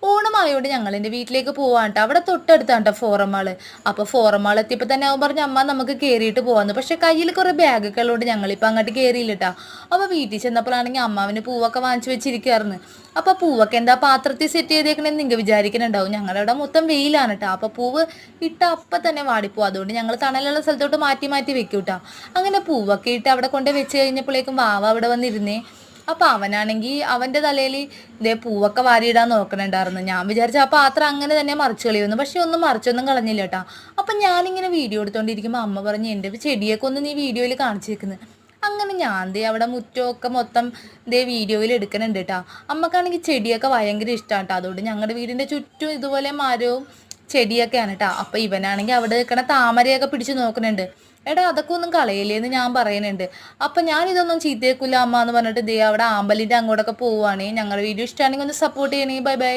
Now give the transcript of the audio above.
ഓണമായോണ്ട് ഞങ്ങളെൻ്റെ വീട്ടിലേക്ക് പോവാണ് ട്ടോ. അവിടെ തൊട്ടടുത്താണ് ട്ടോ ഫോറം മാള്. അപ്പോൾ ഫോറം മാൾ എത്തിയപ്പോൾ തന്നെ അവൻ പറഞ്ഞു അമ്മ നമുക്ക് കയറിയിട്ട് പോവാന്ന്. പക്ഷേ കയ്യിൽ കുറേ ബാഗൊക്കെ ഉള്ളതുകൊണ്ട് ഞങ്ങളിപ്പോൾ അങ്ങോട്ട് കയറിയില്ല ട്ടോ. അപ്പോൾ വീട്ടിൽ ചെന്നപ്പോഴാണെങ്കിൽ അമ്മാവിന് പൂവൊക്കെ വാങ്ങിച്ചു വെച്ചിരിക്കുകയായിരുന്നു. അപ്പോൾ പൂവൊക്കെ എന്താ പാത്രത്തിൽ സെറ്റ് ചെയ്തേക്കണെന്ന് നിങ്ങൾ വിചാരിക്കുന്നുണ്ടാവും. ഞങ്ങളുടെ അവിടെ മൊത്തം വെയിലാണ് കേട്ടോ. അപ്പോൾ പൂവ് ഇട്ട അപ്പം തന്നെ വാടിപ്പോവും. അതുകൊണ്ട് ഞങ്ങൾ തണലുള്ള സ്ഥലത്തോട്ട് മാറ്റി മാറ്റി വെക്കും കേട്ടോ. അങ്ങനെ പൂവൊക്കെ ഇട്ട് അവിടെ കൊണ്ട് വെച്ച് കഴിഞ്ഞപ്പോഴേക്കും വാവ അവിടെ വന്നിരുന്നേ. അപ്പോൾ അവനാണെങ്കിൽ അവൻ്റെ തലയിൽ ഇതേ പൂവൊക്കെ വാരിയിടാൻ നോക്കണുണ്ടായിരുന്നു. ഞാൻ വിചാരിച്ച ആ പാത്രം അങ്ങനെ തന്നെ മറിച്ച് കളയുന്നു. പക്ഷെ ഒന്നും മറിച്ചൊന്നും കളഞ്ഞില്ല കേട്ടോ. അപ്പം ഞാനിങ്ങനെ വീഡിയോ എടുത്തുകൊണ്ടിരിക്കുമ്പോൾ അമ്മ പറഞ്ഞു എൻ്റെ ചെടിയൊക്കെ ഒന്ന് നീ വീഡിയോയിൽ കാണിച്ചേക്കുന്നത്. അങ്ങനെ ഞാൻ ദേ അവിടെ മുറ്റമൊക്കെ മൊത്തം ദേ വീഡിയോയിൽ എടുക്കുന്നുണ്ട് കേട്ടോ. അമ്മക്കാണെങ്കിൽ ചെടിയൊക്കെ ഭയങ്കര ഇഷ്ടമാണ് കേട്ടോ. അതുകൊണ്ട് ഞങ്ങളുടെ വീടിൻ്റെ ചുറ്റും ഇതുപോലെ മരവും ചെടിയൊക്കെയാണ് കേട്ടോ. അപ്പം ഇവനാണെങ്കിൽ അവിടെ നിൽക്കണ താമരയൊക്കെ പിടിച്ച് നോക്കുന്നുണ്ട്. എടാ അതൊക്കെ ഒന്നും കളയില്ലേന്ന് ഞാൻ പറയുന്നുണ്ട്. അപ്പം ഞാനിതൊന്നും ചീത്തയേക്കില്ല അമ്മ എന്ന് പറഞ്ഞിട്ട് ദേ അവിടെ ആമ്പലിൻ്റെ അങ്ങോട്ടൊക്കെ പോവുകയാണെങ്കിൽ ഞങ്ങളുടെ വീഡിയോ ഇഷ്ടമാണെങ്കിൽ ഒന്ന് സപ്പോർട്ട് ചെയ്യണേ. Bye bye.